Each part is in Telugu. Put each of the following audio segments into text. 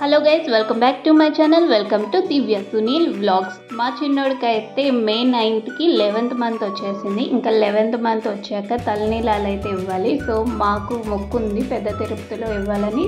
Hello guys, welcome back to my channel. Welcome to Divya Sunil vlogs. మా చిన్నోడికి అయితే మే 9కి 11th మంత్ వచ్చేసింది. ఇంకా 11th మంత్ వచ్చాక తలనీలాలు అయితే ఇవ్వాలి. సో మాకు మొక్కు ఉంది పెద్ద తిరుపతిలో ఇవ్వాలని.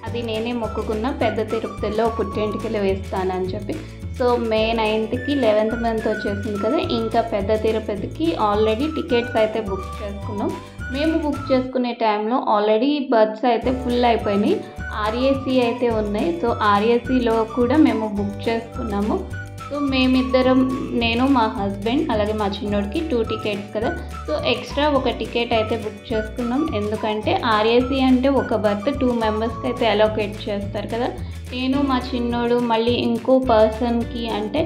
అది నేనే మొక్కుకున్న, పెద్ద తిరుపతిలో పుట్టెంటికలు వేస్తానని చెప్పి. సో మే 9కి 11th మంత్ వచ్చేసింది కదా, ఇంకా పెద్ద తిరుపతికి ఆల్రెడీ టికెట్స్ అయితే బుక్ చేసుకున్నాం. మేము బుక్ చేసుకునే టైంలో ఆల్రెడీ బర్త్స్ అయితే ఫుల్ అయిపోయినాయి. ఆర్ఏసీ అయితే ఉన్నాయి. సో ఆర్ఏసీలో కూడా మేము బుక్ చేసుకున్నాము. సో మేమిద్దరం, నేను మా హస్బెండ్ అలాగే మా చిన్నోడికి 2 టికెట్స్ కదా. సో ఎక్స్ట్రా ఒక టికెట్ అయితే బుక్ చేసుకున్నాం. ఎందుకంటే ఆర్ఏసీ అంటే ఒక బర్త్ 2 మెంబర్స్కి అయితే అలోకేట్ చేస్తారు కదా. నేను మా చిన్నోడు మళ్ళీ ఇంకో పర్సన్కి అంటే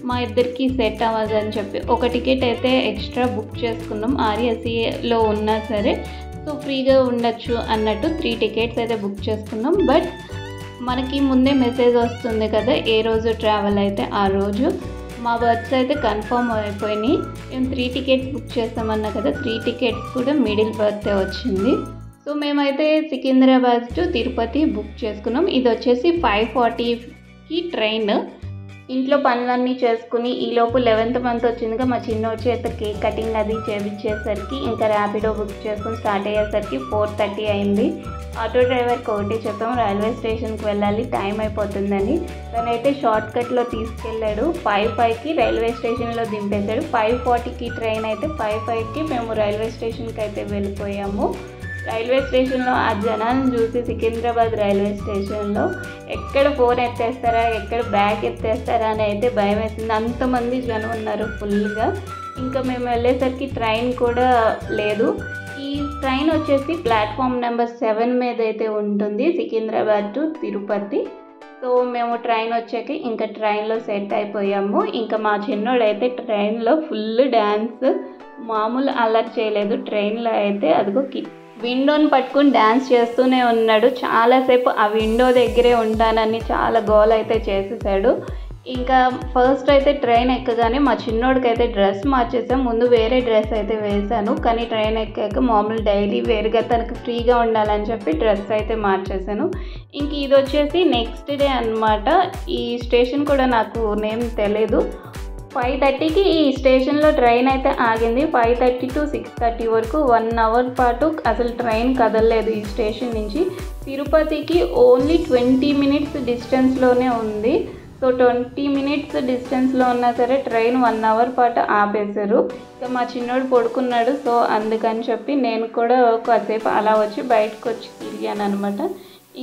మా ఇద్దరికి సెట్ అవ్వదని చెప్పి ఒక టికెట్ అయితే ఎక్స్ట్రా బుక్ చేసుకున్నాం. ఆర్ఏసీలో ఉన్నా సరే సో ఫ్రీగా ఉండొచ్చు అన్నట్టు 3 టికెట్స్ అయితే బుక్ చేసుకున్నాం. బట్ మనకి ముందే మెసేజ్ వస్తుంది కదా ఏ రోజు ట్రావెల్ అయితే ఆ రోజు. మా బర్త్స్ అయితే కన్ఫర్మ్ అయిపోయినాయి. మేము 3 టికెట్స్ బుక్ చేస్తామన్నా కదా, 3 టికెట్స్ కూడా మిడిల్ బర్తే వచ్చింది. సో మేమైతే సికింద్రాబాద్ టు తిరుపతి బుక్ చేసుకున్నాం. ఇది వచ్చేసి 5:40కి ట్రైన్. ఇంట్లో పనులన్నీ చేసుకుని ఈలోపు 11th మంత్ వచ్చిందిగా, మా చిన్నోడి చేత కేక్ కటింగ్ అది చేయించేసరికి ఇంకా ర్యాపిడో బుక్ చేసుకుని స్టార్ట్ అయ్యేసరికి 4:30 అయింది. ఆటో డ్రైవర్కి ఒకటి చెప్పాము, రైల్వే స్టేషన్కి వెళ్ళాలి, టైం అయిపోతుందని. తనైతే షార్ట్ కట్లో తీసుకెళ్ళాడు. 5:05కి రైల్వే స్టేషన్లో దింపేశాడు. 5:40కి ట్రైన్ అయితే 5:05కి మేము రైల్వే స్టేషన్కి అయితే వెళ్ళిపోయాము. రైల్వే స్టేషన్లో ఆ జనాలను చూసి సికింద్రాబాద్ రైల్వే స్టేషన్లో ఎక్కడ ఫోన్ ఎత్తేస్తారా, ఎక్కడ బ్యాగ్ ఎత్తేస్తారా అని అయితే భయం వేసింది. అంతమంది జనం ఉన్నారు ఫుల్గా. ఇంకా మేము వెళ్ళేసరికి ట్రైన్ కూడా లేదు. ఈ ట్రైన్ వచ్చేసి ప్లాట్ఫామ్ నెంబర్ 7 మీద అయితే ఉంటుంది, సికింద్రాబాద్ టు తిరుపతి. సో మేము ట్రైన్ వచ్చాక ఇంకా ట్రైన్లో సెట్ అయిపోయాము. ఇంకా మా చిన్నోడైతే ట్రైన్లో ఫుల్ డ్యాన్స్, మామూలు అల్లరి చేయలేదు. ట్రైన్లో అయితే అదిగో విండోని పట్టుకుని డ్యాన్స్ చేస్తూనే ఉన్నాడు. చాలాసేపు ఆ విండో దగ్గరే ఉంటానని చాలా గోల్ అయితే చేసేసాడు. ఇంకా ఫస్ట్ అయితే ట్రైన్ ఎక్కగానే మా చిన్నోడికి అయితే డ్రెస్ మార్చేసాం. ముందు వేరే డ్రెస్ అయితే వేశాను, కానీ ట్రైన్ ఎక్కాక మామూలు డైలీ వేరుగా తనకు ఫ్రీగా ఉండాలని చెప్పి డ్రెస్ అయితే మార్చేసాను. ఇంక ఇది వచ్చేసి నెక్స్ట్ డే అన్నమాట. ఈ స్టేషన్ కూడా నాకు నేమ్ తెలియదు. 5:30కి ఈ స్టేషన్లో ట్రైన్ అయితే ఆగింది. 5:30 to 6:30 వరకు 1 అవర్ పాటు అసలు ట్రైన్ కదలలేదు ఈ స్టేషన్ నుంచి. తిరుపతికి ఓన్లీ 20 మినిట్స్ డిస్టెన్స్లోనే ఉంది. సో 20 మినిట్స్ డిస్టెన్స్లో ఉన్నా సరే ట్రైన్ 1 అవర్ పాటు ఆపేశారు. ఇంకా మా చిన్నోడు పడుకున్నాడు. సో అందుకని చెప్పి నేను కూడా కాసేపు అలా వచ్చి బయటకు వచ్చి తిరిగాను అనమాట.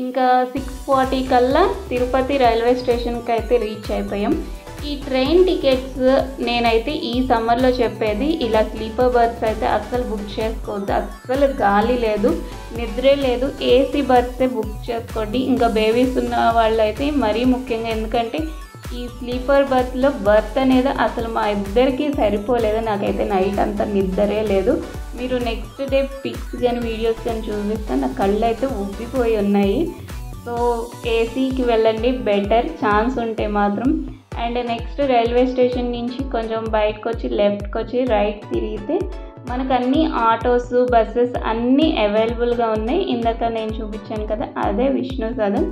ఇంకా 6:40 కల్లా తిరుపతి రైల్వే స్టేషన్కి అయితే రీచ్ అయిపోయాం. ఈ ట్రైన్ టికెట్స్ నేనైతే ఈ సమ్మర్లో చెప్పేది, ఇలా స్లీపర్ బర్త్స్ అయితే అస్సలు బుక్ చేసుకోవద్దు. అస్సలు గాలి లేదు, నిద్రే లేదు. ఏసీ బర్త్సే బుక్ చేసుకోండి. ఇంకా బేబీస్ ఉన్న వాళ్ళు అయితే మరీ ముఖ్యంగా, ఎందుకంటే ఈ స్లీపర్ బర్త్లో బర్త్ అనేది అసలు మా ఇద్దరికి సరిపోలేదు. నాకైతే నైట్ అంతా నిద్రే లేదు. మీరు నెక్స్ట్ డే పిక్స్ కానీ వీడియోస్ కానీ చూపిస్తే నా కళ్ళు అయితే ఉబ్బిపోయి ఉన్నాయి. సో ఏసీకి వెళ్ళండి బెటర్, ఛాన్స్ ఉంటే మాత్రం. అండ్ నెక్స్ట్ రైల్వే స్టేషన్ నుంచి కొంచెం బయటకు వచ్చి లెఫ్ట్కి వచ్చి రైట్ తిరిగితే మనకు అన్ని ఆటోస్, బస్సెస్ అన్నీ అవైలబుల్గా ఉన్నాయి. ఇందాక నేను చూపించాను కదా, అదే విష్ణు సదన్.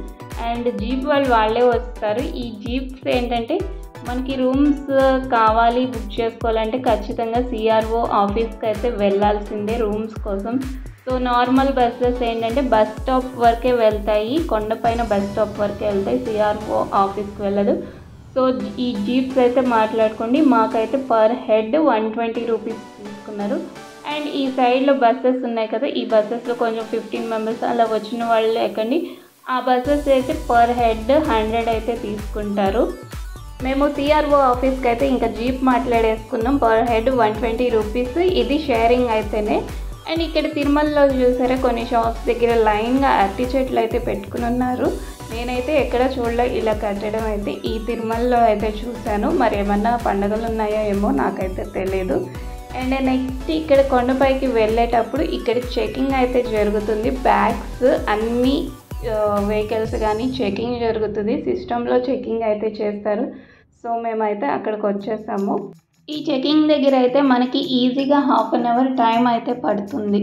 అండ్ జీప్ వాళ్ళే వస్తారు. ఈ జీప్స్ ఏంటంటే మనకి రూమ్స్ కావాలి బుక్ చేసుకోవాలంటే ఖచ్చితంగా సిఆర్ఓ ఆఫీస్కి అయితే వెళ్ళాల్సిందే రూమ్స్ కోసం. సో నార్మల్ బస్సెస్ ఏంటంటే బస్ స్టాప్ వరకే వెళ్తాయి, కొండపైన బస్ స్టాప్ వరకే వెళ్తాయి, సిఆర్ఓ ఆఫీస్కి వెళ్ళదు. సో ఈ జీప్స్ అయితే మాట్లాడుకోండి. మాకైతే పర్ హెడ్ 120 రూపీస్ తీసుకున్నారు. అండ్ ఈ సైడ్లో బస్సెస్ ఉన్నాయి కదా, ఈ బస్సెస్లో కొంచెం 15 మెంబర్స్ అలా వచ్చిన వాళ్ళు ఎక్కండి. ఆ బస్సెస్ అయితే పర్ హెడ్ 100 అయితే తీసుకుంటారు. మేము సిఆర్ఓ ఆఫీస్కి అయితే ఇంకా జీప్ మాట్లాడేసుకున్నాం. Per head 120 rupees. ఇది షేరింగ్ అయితేనే. అండ్ ఇక్కడ తిరుమలలో చూసారా, కొన్ని షాప్స్ దగ్గర లైన్గా అరటి చెట్లు అయితే పెట్టుకుని ఉన్నారు. నేనైతే ఎక్కడ చూడలే ఇలా కట్టడం అయితే, ఈ తిరుమలలో అయితే చూశాను. మరి ఏమన్నా పండుగలు ఉన్నాయో ఏమో నాకైతే తెలియదు. అండ్ నెక్స్ట్ ఇక్కడ కొండపైకి వెళ్ళేటప్పుడు ఇక్కడ చెకింగ్ అయితే జరుగుతుంది. బ్యాగ్స్ అన్ని వెహికల్స్ కానీ చెకింగ్ జరుగుతుంది. సిస్టంలో చెకింగ్ అయితే చేస్తారు. సో మేమైతే అక్కడికి వచ్చేసాము. ఈ చెకింగ్ దగ్గర అయితే మనకి ఈజీగా 1/2 అవర్ టైం అయితే పడుతుంది.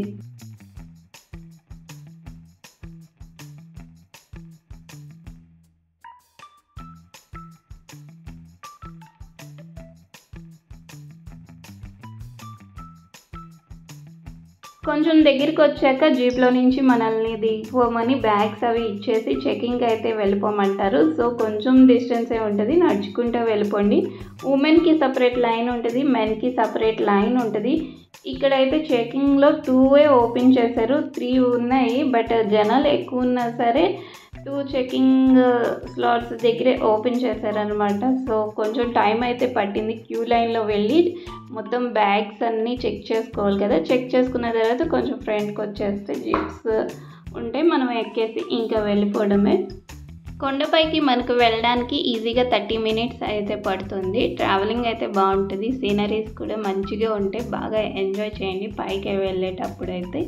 కొంచెం దగ్గరికి వచ్చాక జీప్లో నుంచి మనల్ని దిగిపోమని బ్యాగ్స్ అవి ఇచ్చేసి చెకింగ్ అయితే వెళ్ళిపోమంటారు. సో కొంచెం డిస్టెన్సే ఉంటుంది, నడుచుకుంటూ వెళ్ళిపోండి. ఉమెన్కి సపరేట్ లైన్ ఉంటుంది, మెన్కి సపరేట్ లైన్ ఉంటుంది. ఇక్కడైతే చెకింగ్లో 2 ఓపెన్ చేశారు, 3 ఉన్నాయి. బట్ జనాలు ఎక్కువ ఉన్నా సరే 2 చెకింగ్ స్లాట్స్ దగ్గరే ఓపెన్ చేశారనమాట. సో కొంచెం టైం అయితే పట్టింది. క్యూ లైన్లో వెళ్ళి మొత్తం బ్యాగ్స్ అన్నీ చెక్ చేసుకోవాలి కదా. చెక్ చేసుకున్న తర్వాత కొంచెం ఫ్రంట్కి వచ్చేస్తే జీప్స్ ఉంటే మనం ఎక్కేసి ఇంకా వెళ్ళిపోవడమే. కొండపైకి మనకు వెళ్ళడానికి ఈజీగా 30 మినిట్స్ అయితే పడుతుంది. ట్రావెలింగ్ అయితే బాగుంటుంది, సీనరీస్ కూడా మంచిగా ఉంటాయి, బాగా ఎంజాయ్ చేయండి పైకి వెళ్ళేటప్పుడు అయితే.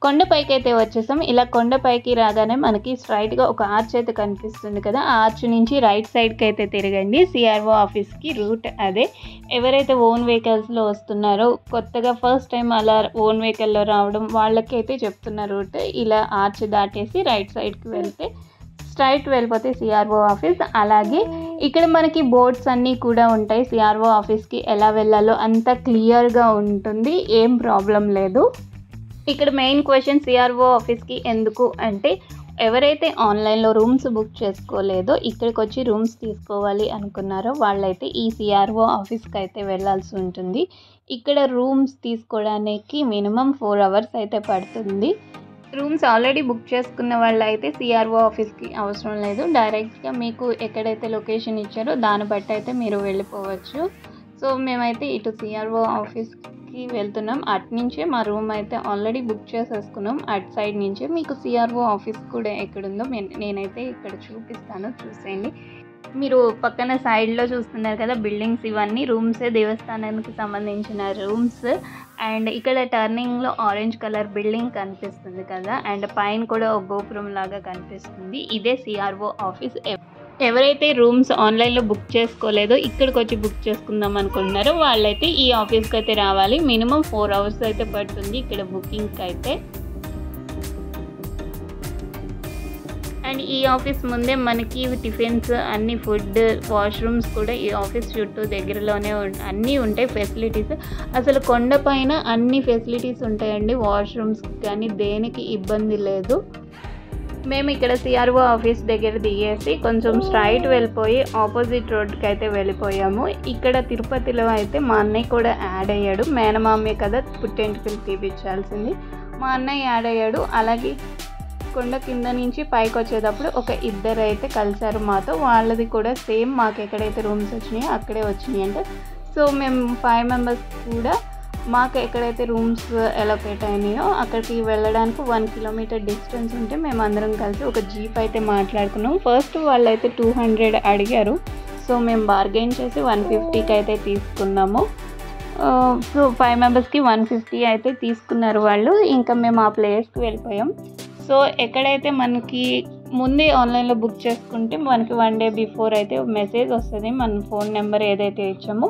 కొండపైకి అయితే వచ్చేసాం. ఇలా కొండపైకి రాగానే మనకి స్ట్రైట్గా ఒక ఆర్చ్ అయితే కనిపిస్తుంది కదా. ఆ ఆర్చ్ నుంచి రైట్ సైడ్కి అయితే తిరగండి. సిఆర్ఓ ఆఫీస్కి రూట్ అదే. ఎవరైతే ఓన్ వెహికల్స్లో వస్తున్నారో, కొత్తగా ఫస్ట్ టైం అలా ఓన్ వెహికల్లో రావడం వాళ్ళకి అయితే చెప్తున్న రూట్. ఇలా ఆర్చ్ దాటేసి రైట్ సైడ్కి వెళ్తే స్ట్రైట్ వెళ్ళిపోతే సిఆర్ఓ ఆఫీస్. అలాగే ఇక్కడ మనకి బోర్డ్స్ అన్నీ కూడా ఉంటాయి. సిఆర్ఓ ఆఫీస్కి ఎలా వెళ్ళాలో అంత క్లియర్గా ఉంటుంది, ఏం ప్రాబ్లం లేదు. ఇక్కడ మెయిన్ క్వశ్చన్ సిఆర్ఓ ఆఫీస్కి ఎందుకు అంటే, ఎవరైతే ఆన్లైన్లో రూమ్స్ బుక్ చేసుకోలేదో, ఇక్కడికి వచ్చి రూమ్స్ తీసుకోవాలి అనుకున్నారో వాళ్ళైతే ఈ సిఆర్ఓ ఆఫీస్కి అయితే వెళ్ళాల్సి ఉంటుంది. ఇక్కడ రూమ్స్ తీసుకోవడానికి మినిమం 4 అవర్స్ అయితే పడుతుంది. రూమ్స్ ఆల్రెడీ బుక్ చేసుకున్న వాళ్ళు అయితే సిఆర్ఓ ఆఫీస్కి అవసరం లేదు. డైరెక్ట్గా మీకు ఎక్కడైతే లొకేషన్ ఇచ్చారో దాన్ని బట్టి అయితే మీరు వెళ్ళిపోవచ్చు. సో మేమైతే ఇటు సిఆర్ఓ ఆఫీస్కి వెళ్తున్నాం. అటు నుంచే మా రూమ్ అయితే ఆల్రెడీ బుక్ చేసేసుకున్నాం. అటు సైడ్ నుంచే మీకు సిఆర్ఓ ఆఫీస్ కూడా ఎక్కడుందో నేనైతే ఇక్కడ చూపిస్తాను, చూసేయండి. మీరు పక్కన సైడ్లో చూస్తున్నారు కదా బిల్డింగ్స్, ఇవన్నీ రూమ్సే, దేవస్థానానికి సంబంధించిన రూమ్స్. అండ్ ఇక్కడ టర్నింగ్లో ఆరెంజ్ కలర్ బిల్డింగ్ కనిపిస్తుంది కదా, అండ్ పైన కూడా ఒక గోపురం లాగా కనిపిస్తుంది. ఇదే సిఆర్ఓ ఆఫీస్. ఎవరైతే రూమ్స్ ఆన్లైన్లో బుక్ చేసుకోలేదో, ఇక్కడికి వచ్చి బుక్ చేసుకుందాం అనుకుంటున్నారో వాళ్ళైతే ఈ ఆఫీస్కి అయితే రావాలి. మినిమం 4 అవర్స్ అయితే పడుతుంది ఇక్కడ బుకింగ్కి అయితే. అండ్ ఈ ఆఫీస్ ముందే మనకి టిఫిన్స్, అన్ని ఫుడ్, వాష్రూమ్స్ కూడా ఈ ఆఫీస్ చుట్టూ దగ్గరలోనే అన్నీ ఉంటాయి ఫెసిలిటీస్. అసలు కొండపైన అన్ని ఫెసిలిటీస్ ఉంటాయండి, వాష్రూమ్స్ కానీ దేనికి ఇబ్బంది లేదు. మేము ఇక్కడ సిఆర్ఓ ఆఫీస్ దగ్గర దిగేసి కొంచెం స్ట్రైట్ వెళ్ళిపోయి ఆపోజిట్ రోడ్కి అయితే వెళ్ళిపోయాము. ఇక్కడ తిరుపతిలో అయితే మా అన్నయ్య కూడా యాడ్ అయ్యాడు. మేనమామే కదా పుట్టెంటుకలు తీపించాల్సింది, మా అన్నయ్య యాడ్ అయ్యాడు. అలాగే కొండ కింద నుంచి పైకి వచ్చేటప్పుడు ఒక 2 అయితే కలిసారు మాతో. వాళ్ళది కూడా సేమ్ మాకు ఎక్కడైతే రూమ్స్ వచ్చినాయో అక్కడే వచ్చినాయి అంట. సో మేము 5 మెంబర్స్ కూడా మాకు ఎక్కడైతే రూమ్స్ అలొకేట్ అయినాయో అక్కడికి వెళ్ళడానికి 1 కిలోమీటర్ డిస్టెన్స్ ఉంటే మేము అందరం కలిసి ఒక జీప్ అయితే మాట్లాడుకున్నాం. ఫస్ట్ వాళ్ళైతే 200 అడిగారు. సో మేము బార్గెన్ చేసి 150కి అయితే తీసుకున్నాము. సో 5 మెంబర్స్కి 150 అయితే తీసుకున్నారు వాళ్ళు. ఇంకా మేము ఆ ప్లేస్కి వెళ్ళిపోయాం. సో ఎక్కడైతే మనకి ముందే ఆన్లైన్లో బుక్ చేసుకుంటే మనకి 1 డే బిఫోర్ అయితే మెసేజ్ వస్తుంది. మన ఫోన్ నెంబర్ ఏదైతే ఇచ్చామో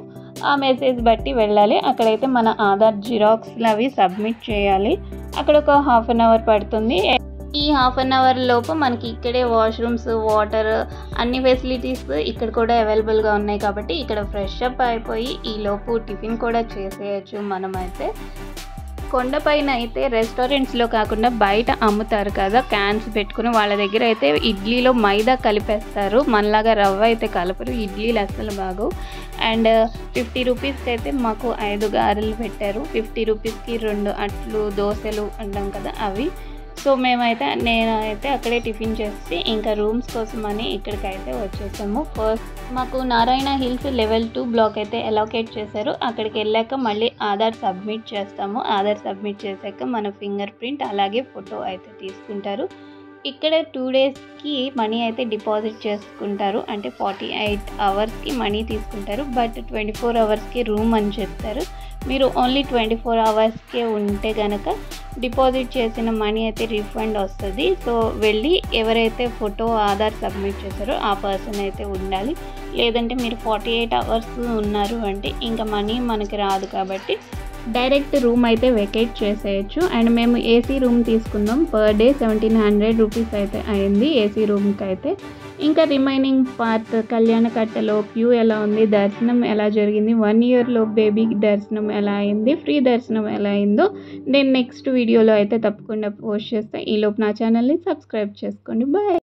ఆ మెసేజ్ బట్టి వెళ్ళాలి. అక్కడైతే మన ఆధార్ జిరాక్స్లు అవి సబ్మిట్ చేయాలి. అక్కడ ఒక 1/2 అవర్ పడుతుంది. ఈ 1/2 అవర్ లోపు మనకి ఇక్కడే వాష్రూమ్స్, వాటర్, అన్ని ఫెసిలిటీస్ ఇక్కడ కూడా అవైలబుల్గా ఉన్నాయి. కాబట్టి ఇక్కడ ఫ్రెష్ అప్ అయిపోయి ఈ లోపు టిఫిన్ కూడా చేసేయచ్చు మనమైతే. కొండపైన అయితే రెస్టారెంట్స్లో కాకుండా బయట అమ్ముతారు కదా క్యాన్స్ పెట్టుకుని, వాళ్ళ దగ్గర అయితే ఇడ్లీలో మైదా కలిపేస్తారు, మనలాగా రవ్వ అయితే కలపరు. ఇడ్లీలు అస్సలు బాగోవు. అండ్ 50 రూపీస్కి అయితే మాకు 5 గారెలు పెట్టారు. 50 రూపీస్కి 2 అట్లు, దోశలు అంటాం కదా అవి. సో నేనైతే అక్కడే టిఫిన్ చేసి ఇంకా రూమ్స్ కోసమని ఇక్కడికైతే వచ్చేసాము. ఫస్ట్ మాకు నారాయణ హిల్స్ లెవెల్ 2 బ్లాక్ అయితే అలొకేట్ చేశారు. అక్కడికి వెళ్ళాక మళ్ళీ ఆధార్ సబ్మిట్ చేస్తాము. ఆధార్ సబ్మిట్ చేశాక మన ఫింగర్ ప్రింట్ అలాగే ఫోటో అయితే తీసుకుంటారు. ఇక్కడ 2 డేస్కి మనీ అయితే డిపాజిట్ చేసుకుంటారు. అంటే 48 అవర్స్కి మనీ తీసుకుంటారు. బట్ 24 అవర్స్కి రూమ్ అని చెప్తారు. మీరు ఓన్లీ 24 అవర్స్కే ఉంటే కనుక డిపాజిట్ చేసిన మనీ అయితే రీఫండ్ వస్తుంది. సో వెళ్ళి ఎవరైతే ఫోటో, ఆధార్ సబ్మిట్ చేశారో ఆ పర్సన్ అయితే ఉండాలి. లేదంటే మీరు 48 అవర్స్ ఉన్నారు అంటే ఇంకా మనీ మనకి రాదు. కాబట్టి డైరెక్ట్ రూమ్ అయితే వెకేట్ చేసేయచ్చు. అండ్ మేము ఏసీ రూమ్ తీసుకున్నాం. పర్ డే 1700 రూపీస్ అయితే అయింది ఏసీ రూమ్కి అయితే. ఇంకా రిమైనింగ్ పార్ట్ కళ్యాణకట్టలో క్యూ ఎలా ఉంది, దర్శనం ఎలా జరిగింది, 1 ఇయర్లో బేబీ దర్శనం ఎలా అయింది, ఫ్రీ దర్శనం ఎలా అయిందో నేను నెక్స్ట్ వీడియోలో అయితే తప్పకుండా పోస్ట్ చేస్తాను. ఈలోపు నా ఛానల్ని సబ్స్క్రైబ్ చేసుకోండి. బాయ్.